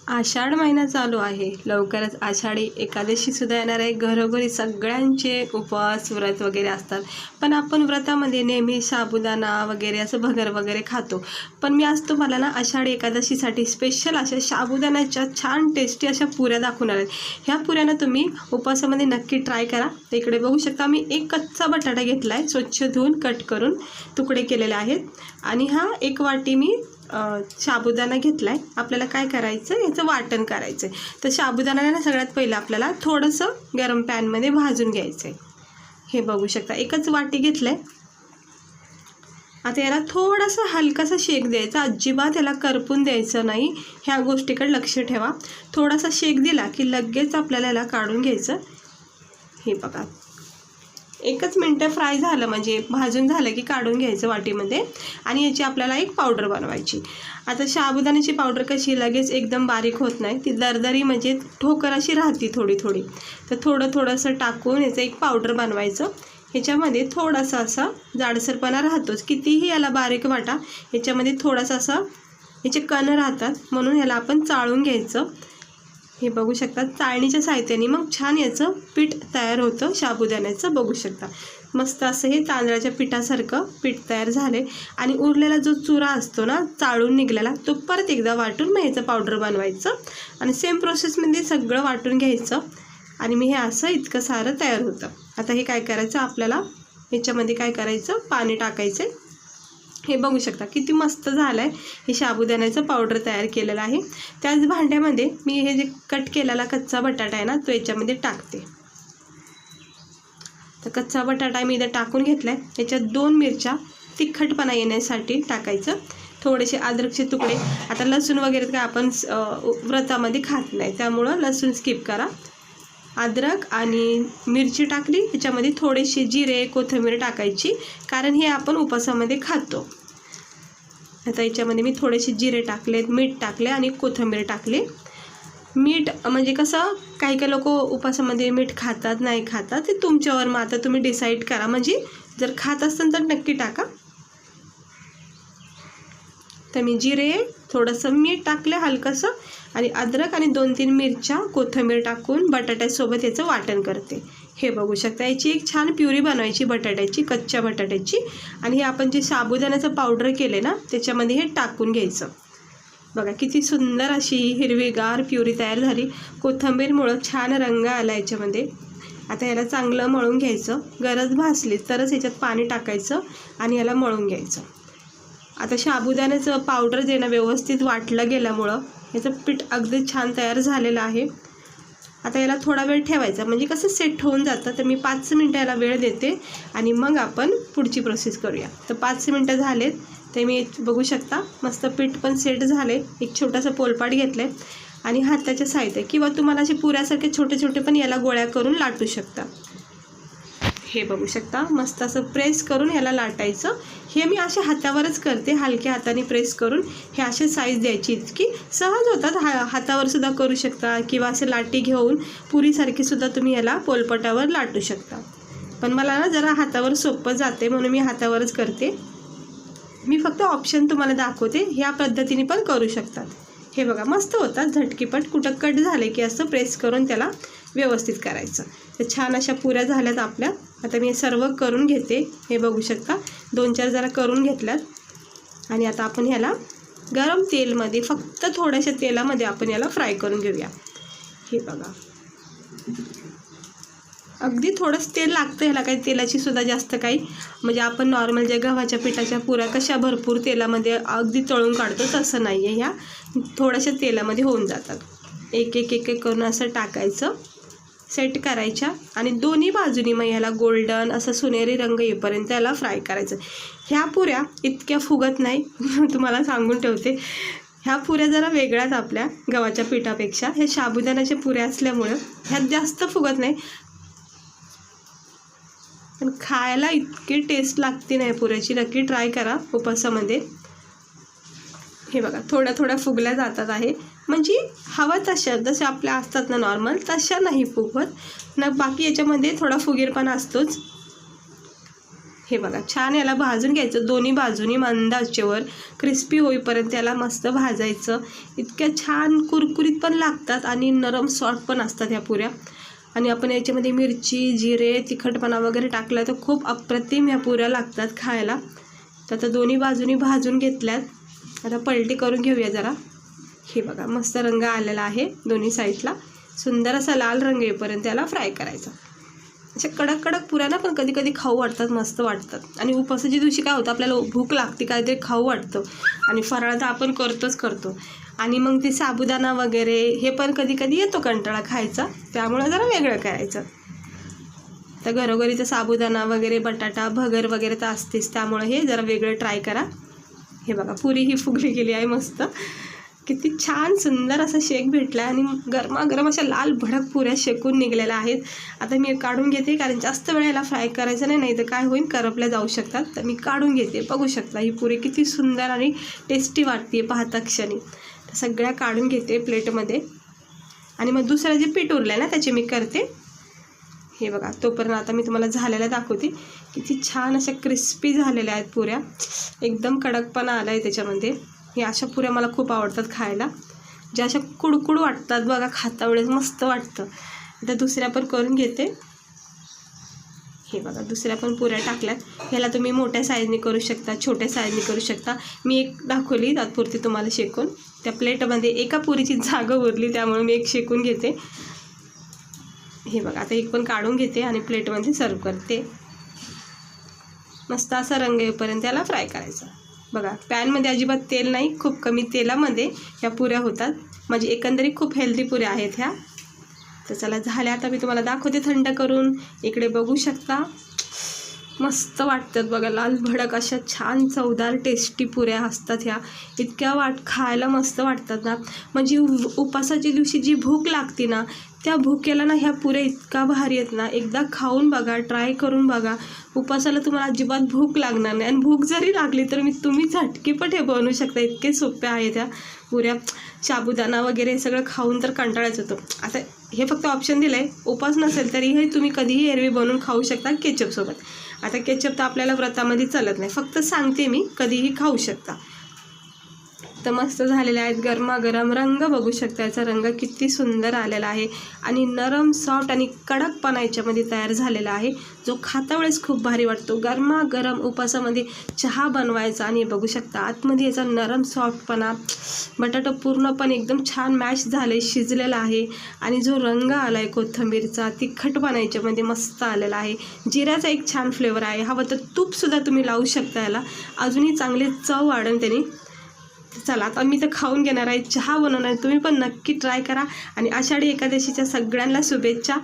आषाढ महिना चालू आहे. लवकरच आषाढी एकादशी सुद्धा येणार आहे. घरोघरी सगळ्यांचे उपवास व्रत वगैरे असतात. पण आपण व्रतामध्ये नेहमी साबुदाणा वगैरे असं भगर वगैरे खातो. पण मी आज तुम्हाला ना आषाढी एकादशीसाठी स्पेशल अशा साबुदाण्याच्या छान टेस्टी अशा पुऱ्या दाखवणार आहेत. ह्या पुऱ्यांना तुम्ही उपवासामध्ये नक्की ट्राय करा. इकडे बघू शकता मी एक कच्चा बटाटा घेतला आहे, स्वच्छ धुवून कट करून तुकडे केलेले आहेत. आणि हा एक वाटी मी साबुदाणा घेतला आहे. आपल्याला काय करायचं, याचं वाटण करायचं आहे. तर साबुदाण्याला सगळ्यात पहिलं आपल्याला थोडंसं गरम पॅनमध्ये भाजून घ्यायचं आहे. हे बघू शकता एकच वाटी घेतलं आहे. आता याला थोडासा हलकासा शेक द्यायचा, अजिबात याला करपून द्यायचं नाही. ह्या गोष्टीकडे लक्ष ठेवा. थोडासा शेक दिला की लगेच आपल्याला याला काढून घ्यायचं. हे बघा एकच मिनटं फ्राय झालं म्हणजे भाजून झालं की काढून घ्यायचं वाटीमध्ये. आणि याची आपल्याला एक पावडर बनवायची. आता साबुदाण्याची पावडर कशी लगेच एकदम बारीक होत नाही, ती दरदरी म्हणजे ठोकर अशी राहते थोडी थोडी. तर थोडंसं टाकून याचं एक पावडर बनवायचं. ह्याच्यामध्ये थोडासा असा जाडसरपणा राहतोच, कितीही याला बारीक वाटा ह्याच्यामध्ये थोडासा असा याचे कण राहतात, म्हणून याला आपण चाळून घ्यायचं. हे बघू शकता चाळणीच्या साहित्याने मग छान याचं पीठ तयार होतं साबुदाण्याचं. बघू शकता मस्त असं हे तांदळाच्या पिठासारखं पीठ तयार झाले. आणि उरलेला जो चुरा असतो ना चाळून निघलेला, तो परत एकदा वाटून मग ह्याचं पावडर बनवायचं. आणि सेम प्रोसेसमध्ये सगळं वाटून घ्यायचं. आणि मी हे असं इतकं सारं तयार होतं. आता हे काय करायचं, आपल्याला ह्याच्यामध्ये काय करायचं, पाणी टाकायचं. हे बघू शकता किती मस्त झालं आहे. हे साबुदाण्याचं पावडर तयार केलेलं आहे. त्याच भांड्यामध्ये मी हे जे कट केलेला कच्चा बटाटा आहे ना, तो याच्यामध्ये टाकते. तर कच्चा बटाटा मी इथं टाकून घेतला आहे. याच्यात 2 मिरच्या तिखटपणा येण्यासाठी टाकायचं. थोडेसे अद्रकचे तुकडे. आता लसूण वगैरे काय आपण व्रतामध्ये खात नाही, त्यामुळं लसूण स्किप करा. अद्रक आणि मिरची टाकली. ह्याच्यामध्ये थोडेसे जिरे कोथिंबीर टाकायची, कारण हे आपण उपवासामध्ये खातो. आता याच्यामध्ये मी थोडेसे जिरे टाकले, मीठ टाकले आणि कोथिंबीर टाकले. मीठ म्हणजे कसं काही काही लोक उपवासामध्ये मीठ खातात नाही खातात, ते तुमच्यावर. मग आता तुम्ही डिसाईड करा, म्हणजे जर खात असाल तर नक्की टाका. तर मी जिरे थोडंसं मीठ टाकले हलकंसं आणि अद्रक आणि 2-3 मिरच्या कोथिंबीर टाकून बटाट्यासोबत याचं वाटण करते. हे बघू शकता याची एक छान प्युरी बनवायची बटाट्याची, कच्च्या बटाट्याची. आणि हे आपण जे साबुदाण्याचं पावडर केले ना त्याच्यामध्ये हे टाकून घ्यायचं. बघा किती सुंदर अशी हिरवीगार प्युरी तयार झाली. कोथिंबीरमुळं छान रंग आला याच्यामध्ये. आता याला चांगलं मळून घ्यायचं. गरज भासली तरच याच्यात पाणी टाकायचं आणि याला मळून घ्यायचं. आता साबुदाण्याचं पावडर जे ना व्यवस्थित वाटलं गेल्यामुळं याचं पीठ अगदी छान तयार झालेलं आहे. आता याला थोडा वेळ ठेवायचा, म्हणजे कसं सेट होऊन जातं. तर मी 5 मिनटं याला वेळ देते आणि मग आपण पुढची प्रोसेस करूया. तर 5 मिनटं झालेत. ते मी बघू शकता मस्त पीठ पण सेट झाले. एक छोटासा पोलपाट घेतलं आहे आणि हाताच्या साहित्य किंवा तुम्हाला असे पुऱ्यासारखे छोटे छोटे पण याला गोळ्या करून लाटू शकता. हे बघू शकता मस्त असं प्रेस करून ह्याला लाटायचं. हे मी अशा हातावरच करते, हलक्या हाताने प्रेस करून. हे असे साईज द्यायची इतकी सहज होतात. हातावर सुद्धा करू शकता किंवा असे लाटी घेऊन पुरीसारखी सुद्धा तुम्ही याला पोलपटावर लाटू शकता. पण मला ना जरा हातावर सोपं जाते म्हणून मी हातावरच करते. मी फक्त ऑप्शन तुम्हाला दाखवते, ह्या पद्धतीने पण करू शकतात. हे बघा मस्त होतात झटकीपट. कुठं कट झाले की असं प्रेस करून त्याला व्यवस्थित करायचं. तर छान अशा पुऱ्या झाल्यात आपल्या. आता मी सर्व करून घेते. हे बघू शकता 2-4 जरा करून घेतल्यात. आणि आता आपण ह्याला गरम तेलमध्ये, फक्त थोड्याशा तेलामध्ये आपण याला फ्राय करून घेऊया. हे बघा अगदी थोडंच तेल लागतं ह्याला, काही तेलाची सुद्धा जास्त काही म्हणजे आपण नॉर्मल ज्या गव्हाच्या पिठाच्या पुऱ्या कशा भरपूर तेलामध्ये अगदी तळून काढतो तसं नाही आहे. ह्या थोड्याशा तेलामध्ये होऊन जातात. एक एक एक एक करून असं टाकायचं, सेट करायच्या आणि दोन्ही बाजूनी मग याला गोल्डन असं सोनेरी रंग येईपर्यंत याला फ्राय करायचं. ह्या पुऱ्या इतक्या फुगत नाही तुम्हाला सांगून ठेवते. ह्या पुऱ्या जरा वेगळ्याच आपल्या गव्हाच्या पिठापेक्षा. ह्या साबुदाण्याच्या पुऱ्या असल्यामुळं ह्यात जास्त फुगत नाही, पण खायला इतकी टेस्ट लागते नाही पुऱ्याची. नक्की ट्राय करा उपवासामध्ये. हे बघा थोड्या थोड्या फुगल्या जातात आहे, म्हणजे हवं तशा जसे आपल्या असतात ना नॉर्मल तशा नाही फुगवत ना. बाकी याच्यामध्ये थोडा फुगीरपणा असतोच. हे बघा छान याला भाजून घ्यायचं, दोन्ही बाजूनी मंद आचेवर क्रिस्पी होईपर्यंत याला मस्त भाजायचं. इतक्या छान कुरकुरीत पण लागतात आणि नरम सॉफ्ट पण असतात ह्या पुऱ्या. आणि आपण याच्यामध्ये मिरची, जिरे, तिखटपणा वगैरे टाकलं तर खूप अप्रतिम ह्या पुऱ्या लागतात खायला. तर आता दोन्ही बाजूनी भाजून घेतल्यात. आता पलटी करून घेऊया जरा. हे बघा मस्त रंग आलेला आहे दोन्ही साईडला. सुंदर असा लाल रंग येईपर्यंत त्याला फ्राय करायचा. अशा कडक कडक पुऱ्या ना पण कधी कधी खाऊ वाटतात, मस्त वाटतात. आणि उपवासाच्या दिवशी काय होतं, आपल्याला भूक लागते, काहीतरी खाऊ वाटतं. आणि फराळ तर आपण करतो. आणि मग ते साबुदाणा वगैरे हे पण कधी कधी येतो कंटाळा खायचा, त्यामुळे जरा वेगळं करायचं. तर घरोघरी तर साबुदाणा वगैरे, बटाटा, भगर वगैरे तर असतेच, त्यामुळे हे जरा वेगळं ट्राय करा. हे बघा पुरी ही फुगली गेली आहे मस्त. किती छान सुंदर असा शेक भेटला आहे. आणि गरमागरम अशा लाल भडक पुऱ्या शेकून निघलेल्या आहेत. आता मी काढून घेते, कारण जास्त वेळ याला फ्राय करायचं नाही तर काय होईल, करपल्या जाऊ शकतात. तर मी काढून घेते. बघू शकता ही पुरी किती सुंदर आणि टेस्टी वाटते पाहता क्षणी. तर सगळ्या काढून घेते प्लेटमध्ये. आणि मग दुसरं जे पीठ उरलं ना त्याचे मी करते. हे बघा तोपर्यंत आता मी तुम्हाला झालेल्या दाखवते. किती छान अशा क्रिस्पी झालेल्या आहेत पुऱ्या, एकदम कडकपणा आला आहे त्याच्यामध्ये. हे अशा पुऱ्या मला खूप आवडतात खायला, ज्या अशा कुडकुड वाटतात बघा, खाता वेळेस मस्त वाटतं. आता दुसऱ्या पण करून घेते. हे बघा दुसऱ्या पण पुऱ्या टाकल्यात. ह्याला तुम्ही मोठ्या साईजने करू शकता, छोट्या साईजने करू शकता. मी एक दाखवली तात्पुरती तुम्हाला शेकून. त्या प्लेटमध्ये एका पुरीची जागा उरली, त्यामुळे मी एक शेकून घेते. हे बघा आता एक पण काढून घेते आणि प्लेटमध्ये सर्व करते. मस्त असा रंग येईपर्यंत त्याला फ्राय करायचा. बघा पॅनमध्ये अजिबात तेल नाही, खूप कमी तेलामध्ये ह्या पुऱ्या होतात. म्हणजे एकंदरीत खूप हेल्दी पुऱ्या आहेत ह्या. तर चला झाल्या, आता मी तुम्हाला दाखवते थंड करून. इकडे बघू शकता मस्त वाटतात बघा, लाल भडक अशा छान चवदार टेस्टी पुऱ्या असतात ह्या. इतक्या खायला मस्त वाटतात ना. म्हणजे उपासाच्या दिवशी जी भूक लागते ना, त्या भूकेला ना ह्या पुऱ्या इतका भारी आहेत ना. एकदा खाऊन बघा, ट्राय करून बघा. उपासाला तुम्हाला अजिबात भूक लागणार नाही. आणि भूक जरी लागली तर तुम्ही झटकीपट हे बनवू शकता. इतके सोप्या आहेत ह्या पुऱ्या. साबुदाणा वगैरे हे सगळं खाऊन तर कंटाळाच होतो. आता हे फक्त ऑप्शन दिलं आहे, उपास नसेल तरीही तुम्ही कधीही एरवी बनवून खाऊ शकता केचपसोबत. आता केचप तर आपल्याला व्रतामध्ये चालत नाही, फक्त सांगते मी, कधीही खाऊ शकता. तर मस्त झालेले आहेत गरमागरम. रंग बघू शकता, याचा रंग किती सुंदर आलेला आहे. आणि नरम सॉफ्ट आणि कडकपणा याच्यामध्ये तयार झालेला आहे, जो खाता वेळेस खूप भारी वाटतो. गरमागरम उपासामध्ये चहा बनवायचा. आणि बघू शकता आतमध्ये याचा नरम सॉफ्टपणा, बटाटा पूर्णपणे एकदम छान मॅश झाले, शिजलेला आहे. आणि जो रंग आला आहे कोथिंबीरचा, तिखटपणा याच्यामध्ये मस्त आलेला आहे. जिऱ्याचा एक छान फ्लेवर आहे. हवं तर तूपसुद्धा तुम्ही लावू शकता याला, अजूनही चांगली चव वाढेल त्याने. चला आता मी तर खाऊन घेणार आहे, चहा बनवणार आहे. तुम्ही पण नक्की ट्राय करा. आणि आषाढी एकादशीच्या सगळ्यांना शुभेच्छा.